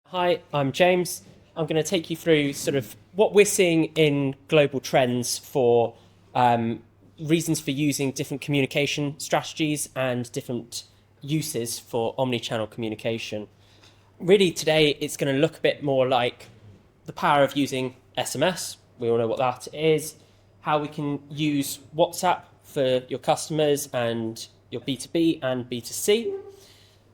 Hi, I'm James. I'm going to take you through sort of what we're seeing in global trends for reasons for using different communication strategies and different uses for omni-channel communication. Really, today it's going to look a bit more like the power of using SMS. We all know what that is. How we can use WhatsApp for your customers and your B2B and B2C.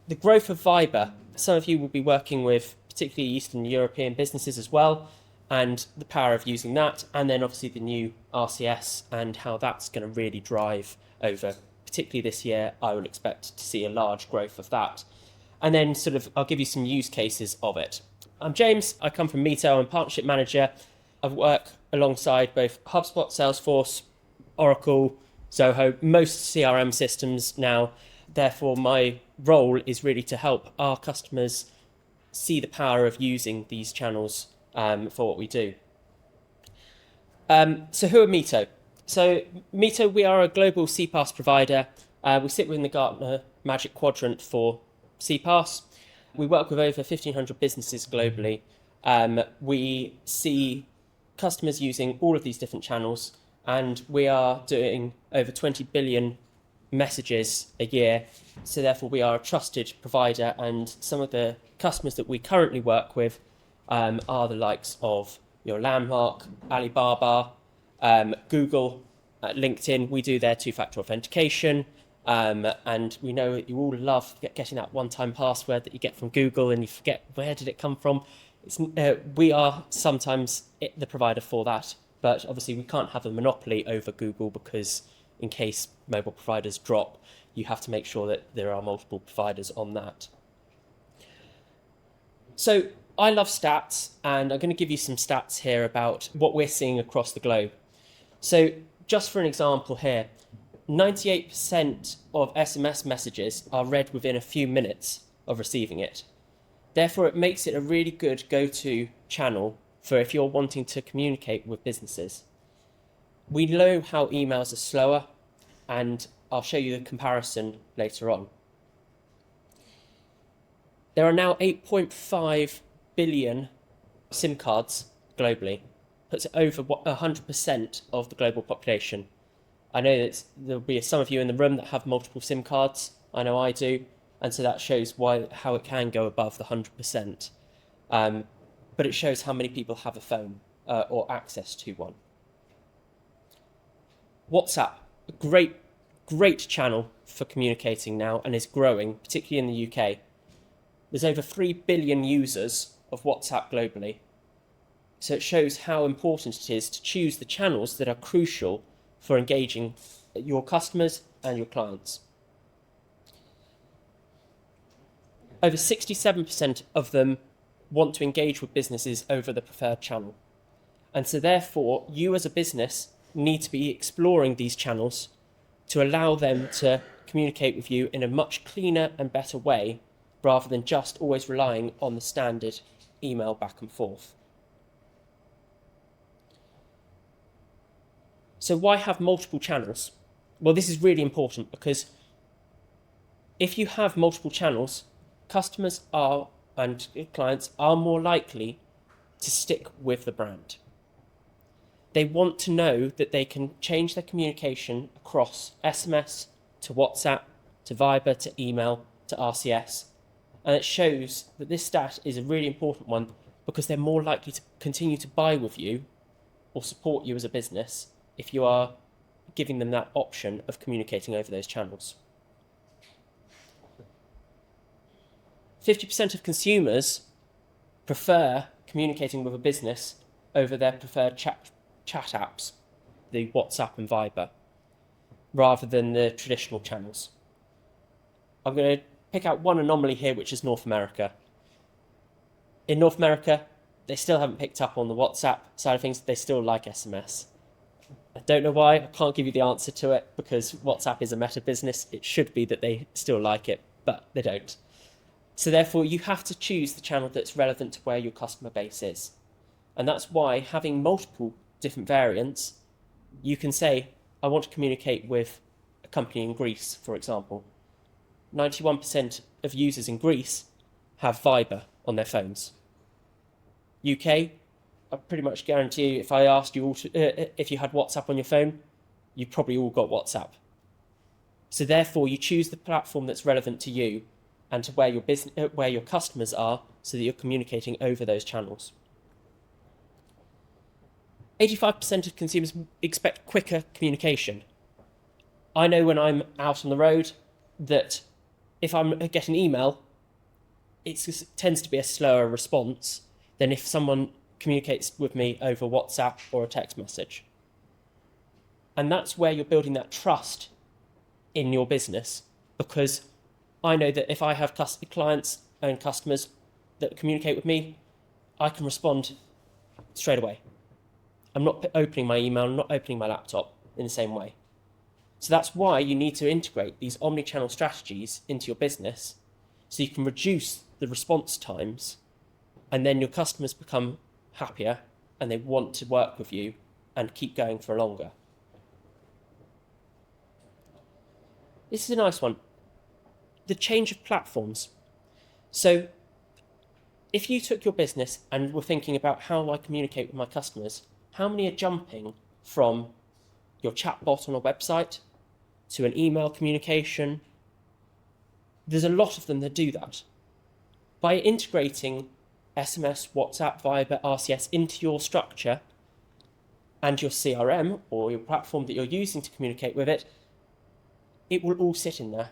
The growth of Viber. Some of you will be working with particularly Eastern European businesses as well, and the power of using that, and then obviously the new RCS and how that's going to really drive over, particularly this year. I would expect to see a large growth of that. And then I'll give you some use cases of it. I'm James, I come from Mitto, I'm partnership manager. I work alongside both HubSpot, Salesforce, Oracle, Zoho, most CRM systems now. Therefore, my role is really to help our customers see the power of using these channels for what we do. So who are Mitto? So Mitto, we are a global CPaaS provider. We sit within the Gartner Magic Quadrant for CPaaS. We work with over 1,500 businesses globally. We see customers using all of these different channels, and we are doing over 20 billion messages a year. So therefore we are a trusted provider, and some of the customers that we currently work with are the likes of your Landmark, Alibaba, Google, LinkedIn. We do their two-factor authentication, and we know you all love getting that one-time password that you get from Google and you forget where did it come from. We are sometimes the provider for that, but obviously we can't have a monopoly over Google, because in case mobile providers drop, you have to make sure that there are multiple providers on that. So I love stats, and I'm going to give you some stats here about what we're seeing across the globe. So just for an example here, 98% of SMS messages are read within a few minutes of receiving it. Therefore, it makes it a really good go-to channel for if you're wanting to communicate with businesses. We know how emails are slower, and I'll show you the comparison later on. There are now 8.5 billion SIM cards globally, puts it over 100% of the global population. I know that there'll be some of you in the room that have multiple SIM cards. I know I do, and so that shows how it can go above the 100%. But it shows how many people have a phone or access to one. WhatsApp, a great channel for communicating now, and is growing, particularly in the UK. There's over 3 billion users of WhatsApp globally. So it shows how important it is to choose the channels that are crucial for engaging your customers and your clients. Over 67% of them want to engage with businesses over the preferred channel. And so therefore, you as a business need to be exploring these channels to allow them to communicate with you in a much cleaner and better way, rather than just always relying on the standard email back and forth. So why have multiple channels? Well, this is really important, because if you have multiple channels, customers and clients are more likely to stick with the brand. They want to know that they can change their communication across SMS to WhatsApp, to Viber, to email, to RCS. And it shows that this stat is a really important one, because they're more likely to continue to buy with you or support you as a business if you are giving them that option of communicating over those channels. 50% of consumers prefer communicating with a business over their preferred chat apps, the WhatsApp and Viber, rather than the traditional channels. I'm going to pick out one anomaly here, which is North America. In North America, they still haven't picked up on the WhatsApp side of things. They still like SMS. I don't know why. I can't give you the answer to it, because WhatsApp is a meta business. It should be that they still like it, but they don't. So therefore, you have to choose the channel that's relevant to where your customer base is. And that's why having multiple different variants, you can say, I want to communicate with a company in Greece, for example. 91% of users in Greece have Viber on their phones. UK, I pretty much guarantee you, if I asked you all if you had WhatsApp on your phone, you probably all got WhatsApp. So therefore, you choose the platform that's relevant to you and to where your where your customers are, so that you're communicating over those channels. 85% of consumers expect quicker communication. I know when I'm out on the road that if I'm getting an email, it tends to be a slower response than if someone communicates with me over WhatsApp or a text message. And that's where you're building that trust in your business, because I know that if I have clients and customers that communicate with me, I can respond straight away. I'm not opening my email, I'm not opening my laptop in the same way. So that's why you need to integrate these omni-channel strategies into your business, so you can reduce the response times, and then your customers become happier and they want to work with you and keep going for longer. This is a nice one. The change of platforms. So if you took your business and were thinking about how I communicate with my customers, how many are jumping from your chatbot on a website to an email communication? There's a lot of them that do that. By integrating SMS, WhatsApp, Viber, RCS into your structure and your CRM or your platform that you're using to communicate with it, it will all sit in there.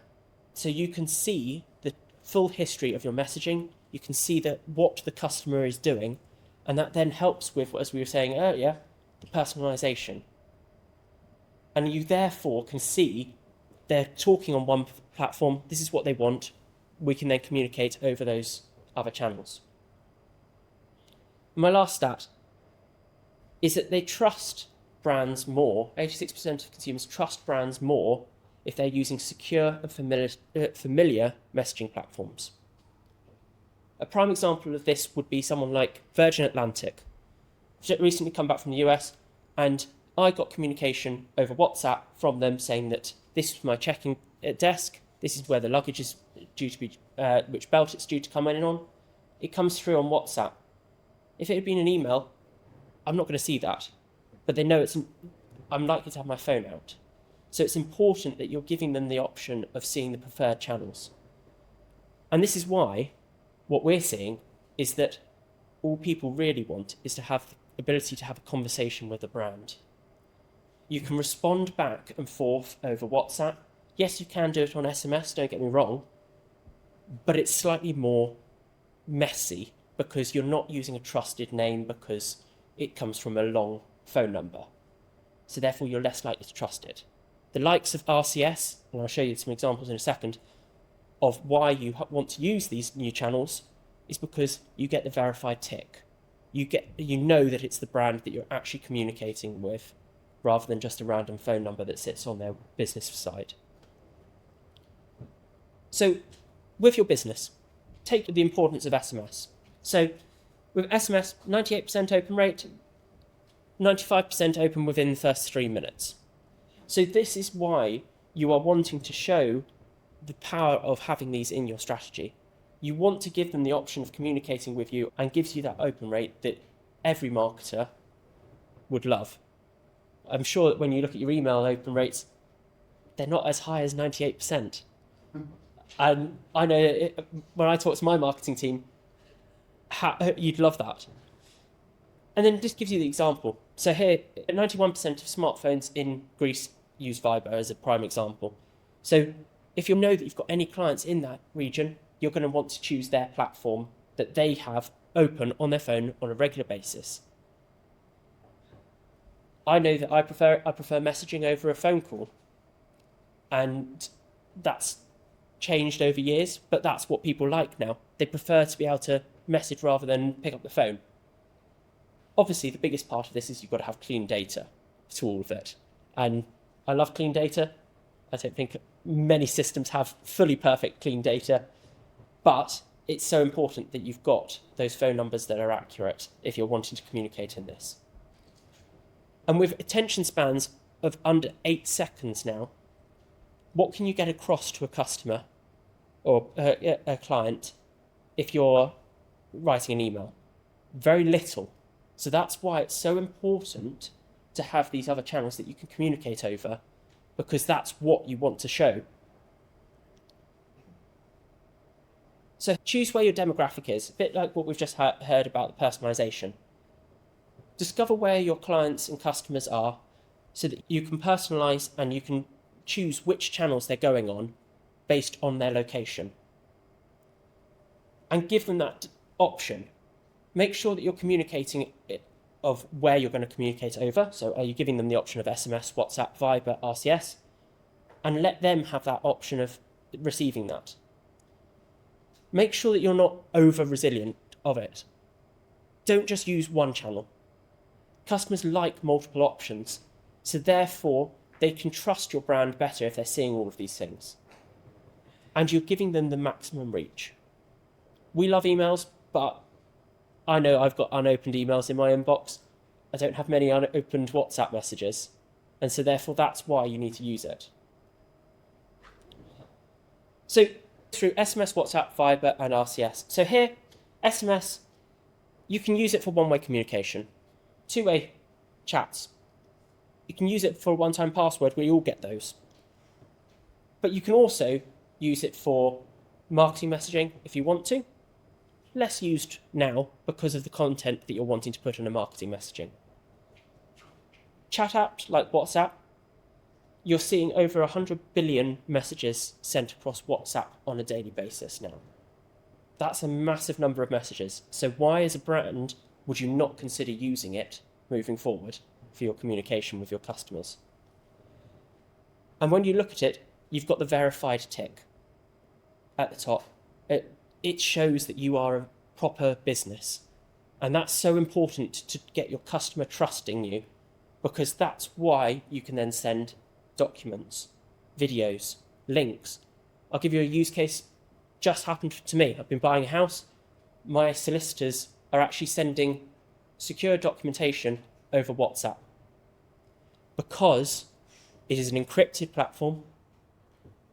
So you can see the full history of your messaging, you can see what the customer is doing, and that then helps with, as we were saying earlier, the personalisation. And you therefore can see they're talking on one platform, this is what they want, we can then communicate over those other channels. My last stat is that they trust brands more. 86% of consumers trust brands more if they're using secure and familiar messaging platforms. A prime example of this would be someone like Virgin Atlantic. I've recently come back from the US, and I got communication over WhatsApp from them saying that this is my check-in desk, this is where the luggage is due to be, which belt it's due to come in on. It comes through on WhatsApp. If it had been an email, I'm not going to see that, but they know I'm likely to have my phone out. So it's important that you're giving them the option of seeing the preferred channels. And this is why what we're seeing is that all people really want is to have the ability to have a conversation with a brand. You can respond back and forth over WhatsApp. Yes, you can do it on SMS, don't get me wrong, but it's slightly more messy because you're not using a trusted name because it comes from a long phone number. So therefore you're less likely to trust it. The likes of RCS, and I'll show you some examples in a second, of why you want to use these new channels is because you get the verified tick. You know that it's the brand that you're actually communicating with, rather than just a random phone number that sits on their business site. So with your business, take the importance of SMS. So with SMS, 98% open rate, 95% open within the first 3 minutes. So this is why you are wanting to show the power of having these in your strategy. You want to give them the option of communicating with you, and gives you that open rate that every marketer would love. I'm sure that when you look at your email open rates, they're not as high as 98%. And I know when I talk to my marketing team, you'd love that. And then just gives you the example. So here, 91% of smartphones in Greece use Viber as a prime example. So if you know that you've got any clients in that region, you're going to want to choose their platform that they have open on their phone on a regular basis. I know that I prefer messaging over a phone call, and that's changed over years, but that's what people like now. They prefer to be able to message rather than pick up the phone. Obviously, the biggest part of this is you've got to have clean data to all of it. And I love clean data. I don't think many systems have fully perfect clean data, but it's so important that you've got those phone numbers that are accurate if you're wanting to communicate in this. And with attention spans of under 8 seconds now, what can you get across to a customer or a client if you're writing an email? Very little. So that's why it's so important to have these other channels that you can communicate over, because that's what you want to show. So choose where your demographic is, a bit like what we've just heard about the personalisation. Discover where your clients and customers are so that you can personalise and you can choose which channels they're going on based on their location. And give them that option. Make sure that you're communicating it of where you're going to communicate over. So are you giving them the option of SMS, WhatsApp, Viber, RCS? And let them have that option of receiving that. Make sure that you're not over-resilient of it. Don't just use one channel. Customers like multiple options, so therefore they can trust your brand better if they're seeing all of these things. And you're giving them the maximum reach. We love emails, but I know I've got unopened emails in my inbox. I don't have many unopened WhatsApp messages, and so therefore that's why you need to use it. So through SMS, WhatsApp, Viber, and RCS. So here, SMS, you can use it for one-way communication, two-way chats. You can use it for a one-time password. We all get those. But you can also use it for marketing messaging if you want to. Less used now because of the content that you're wanting to put in a marketing messaging. Chat apps like WhatsApp, you're seeing over 100 billion messages sent across WhatsApp on a daily basis now. That's a massive number of messages. So why, as a brand, would you not consider using it moving forward for your communication with your customers? And when you look at it, you've got the verified tick at the top. It shows that you are a proper business. And that's so important to get your customer trusting you, because that's why you can then send documents, videos, links. I'll give you a use case just happened to me. I've been buying a house. My solicitors are actually sending secure documentation over WhatsApp because it is an encrypted platform.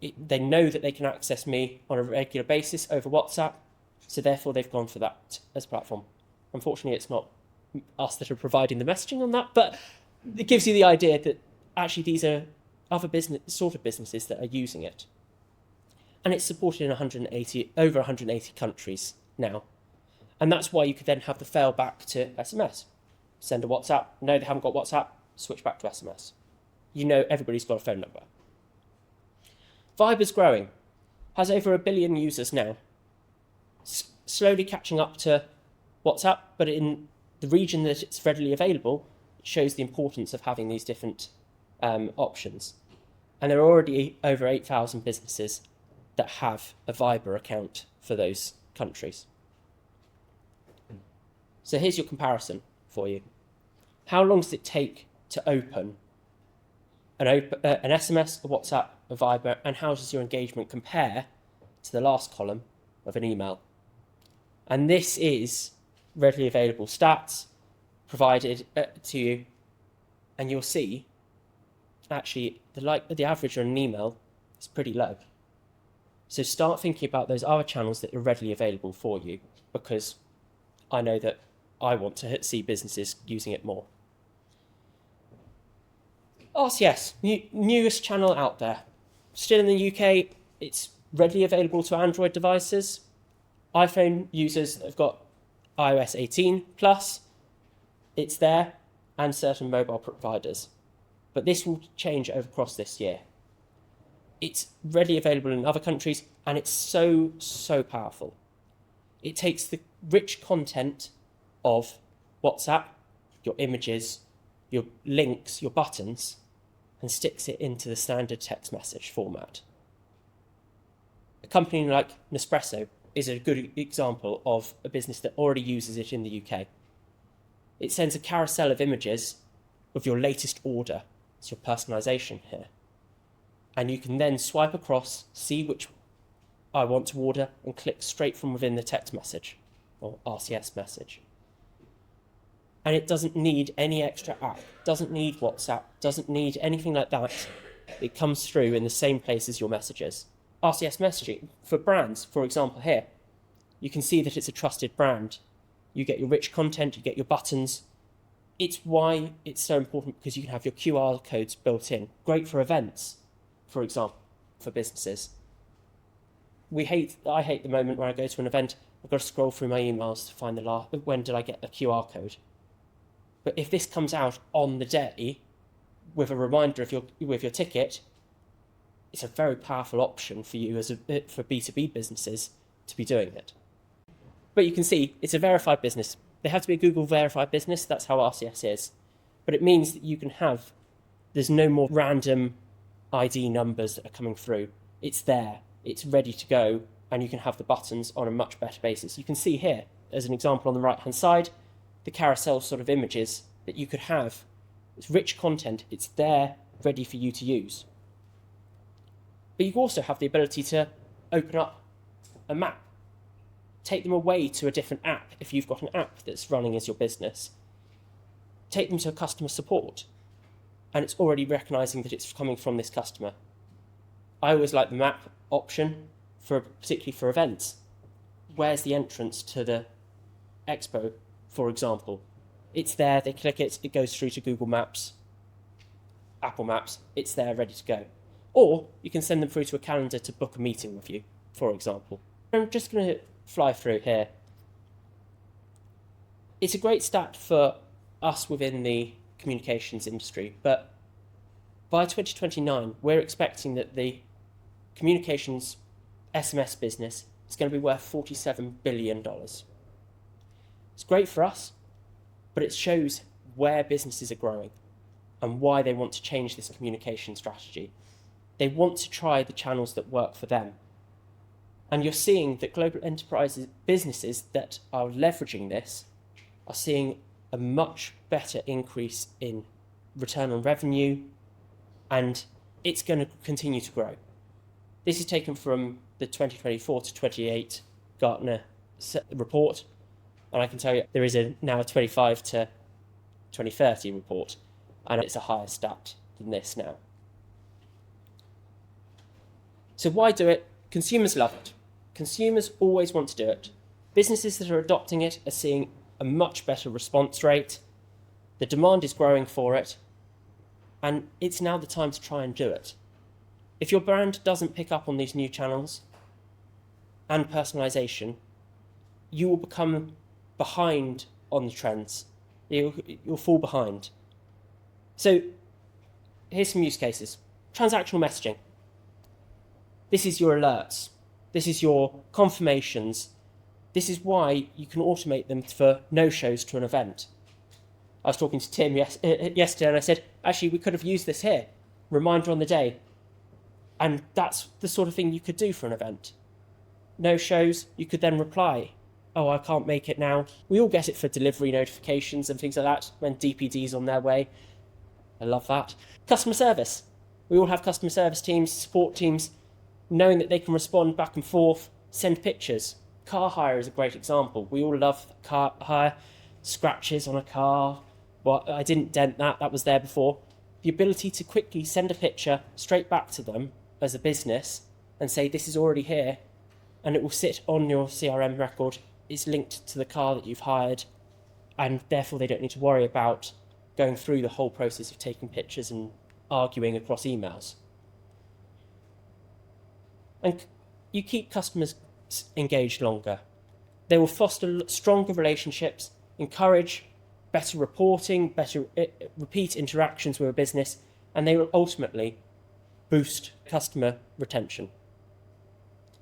They know that they can access me on a regular basis over WhatsApp, so therefore they've gone for that as a platform. Unfortunately, it's not us that are providing the messaging on that, but it gives you the idea that actually these are other businesses that are using it. And it's supported in over 180 countries now. And that's why you could then have the fail back to SMS. Send a WhatsApp. No, they haven't got WhatsApp. Switch back to SMS. You know everybody's got a phone number. Viber's growing. Has over 1 billion users now. Slowly catching up to WhatsApp, but in the region that it's readily available, it shows the importance of having these different options. And there are already over 8,000 businesses that have a Viber account for those countries. So here's your comparison for you. How long does it take to open an SMS, a WhatsApp, a Viber, and how does your engagement compare to the last column of an email? And this is readily available stats provided to you, and you'll see actually the average on an email is pretty low. So start thinking about those other channels that are readily available for you, because I know that I want to see businesses using it more. RCS, newest channel out there. Still in the UK, it's readily available to Android devices. iPhone users that have got iOS 18 plus, it's there, and certain mobile providers. But this will change across this year. It's readily available in other countries, and it's so powerful. It takes the rich content of WhatsApp, your images, your links, your buttons, and sticks it into the standard text message format. A company like Nespresso is a good example of a business that already uses it in the UK. It sends a carousel of images of your latest order. It's your personalisation here. And you can then swipe across, see which I want to order, and click straight from within the text message or RCS message. And it doesn't need any extra app, doesn't need WhatsApp, doesn't need anything like that. It comes through in the same place as your messages. RCS messaging for brands, for example, here, you can see that it's a trusted brand. you get your rich content, you get your buttons. It's why it's so important, because you can have your QR codes built in. Great for events, for example, for businesses. I hate the moment where I go to an event, I've got to scroll through my emails to find when did I get the QR code. But if this comes out on the day with a reminder of your ticket, it's a very powerful option for you for B2B businesses to be doing it. But you can see it's a verified business. They have to be a Google verified business. That's how RCS is. But it means that there's no more random ID numbers that are coming through. It's there, it's ready to go, and you can have the buttons on a much better basis. You can see here, as an example on the right-hand side, the carousel sort of images that you could have. It's rich content, it's there, ready for you to use. But you also have the ability to open up a map, take them away to a different app if you've got an app that's running as your business. Take them to customer support, and it's already recognising that it's coming from this customer. I always like the map option, particularly for events. Where's the entrance to the expo, for example? It's there, they click it, it goes through to Google Maps, Apple Maps, it's there, ready to go. Or you can send them through to a calendar to book a meeting with you, for example. I'm just going to fly through here. It's a great stat for us within the communications industry, but by 2029, we're expecting that the communications SMS business is going to be worth $47 billion. It's great for us, but it shows where businesses are growing and why they want to change this communication strategy. They want to try the channels that work for them. And you're seeing that global enterprises, businesses that are leveraging this, are seeing a much better increase in return on revenue, and it's going to continue to grow. This is taken from the 2024 to 28 Gartner report, and I can tell you there is now a 25 to 2030 report, and it's a higher stat than this now. So why do it? Consumers love it. Consumers always want to do it. Businesses that are adopting it are seeing a much better response rate. The demand is growing for it, and it's now the time to try and do it. If your brand doesn't pick up on these new channels and personalisation, you will become behind on the trends. You'll fall behind. So here's some use cases. Transactional messaging. This is your alerts. This is your confirmations. This is why you can automate them for no-shows to an event. I was talking to Tim yesterday, and I said, actually, we could have used this here. Reminder on the day. And that's the sort of thing you could do for an event. No-shows, you could then reply, oh, I can't make it now. We all get it for delivery notifications and things like that when DPD's on their way. I love that. Customer service. We all have customer service teams, support teams, knowing that they can respond back and forth, send pictures. Car hire is a great example. We all love car hire, scratches on a car. Well, I didn't dent that, that was there before. The ability to quickly send a picture straight back to them as a business and say, this is already here, and it will sit on your CRM record. It's linked to the car that you've hired, and therefore they don't need to worry about going through the whole process of taking pictures and arguing across emails. And you keep customers engaged longer. They will foster stronger relationships, encourage better reporting, better repeat interactions with a business, and they will ultimately boost customer retention.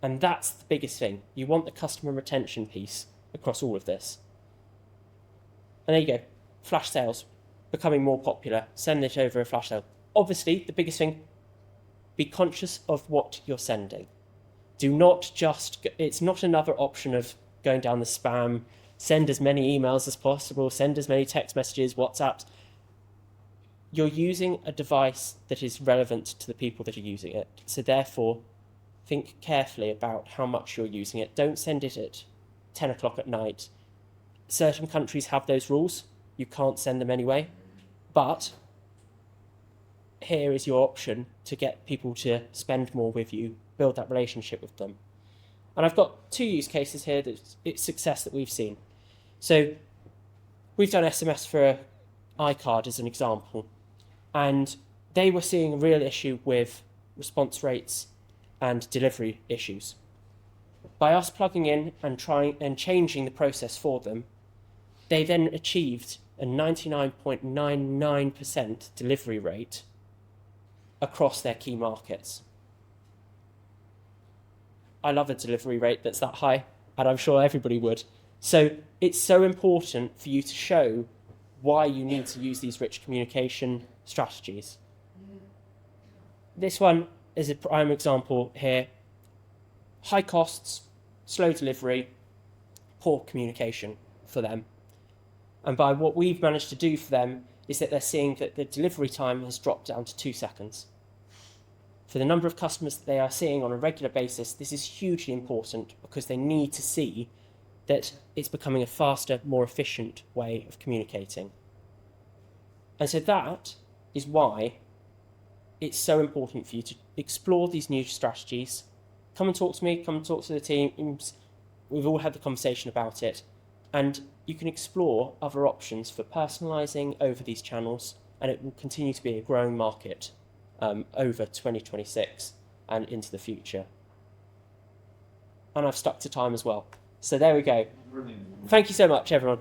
And that's the biggest thing. You want the customer retention piece across all of this. And there you go. Flash sales becoming more popular. Send it over a flash sale. Obviously, the biggest thing, be conscious of what you're sending. Do not just, it's not another option of going down the spam, send as many emails as possible, send as many text messages, WhatsApps. You're using a device that is relevant to the people that are using it. So therefore, think carefully about how much you're using it. Don't send it at 10 o'clock at night. Certain countries have those rules. You can't send them anyway. But here is your option to get people to spend more with you, build that relationship with them. And I've got two use cases here that it's success that we've seen. So we've done SMS for iCard as an example, and they were seeing a real issue with response rates and delivery issues. By us plugging in and trying and changing the process for them, they then achieved a 99.99% delivery rate across their key markets. I love a delivery rate that's that high, and I'm sure everybody would. So it's so important for you to show why you need to use these rich communication strategies. This one is a prime example here. High costs, slow delivery, poor communication for them. And by what we've managed to do for them is that they're seeing that the delivery time has dropped down to 2 seconds. For the number of customers that they are seeing on a regular basis, this is hugely important because they need to see that it's becoming a faster, more efficient way of communicating. And so that is why it's so important for you to explore these new strategies. Come and talk to me, come and talk to the teams. We've all had the conversation about it. And you can explore other options for personalising over these channels, and it will continue to be a growing market over 2026 and into the future. And I've stuck to time as well. So there we go. Thank you so much, everyone.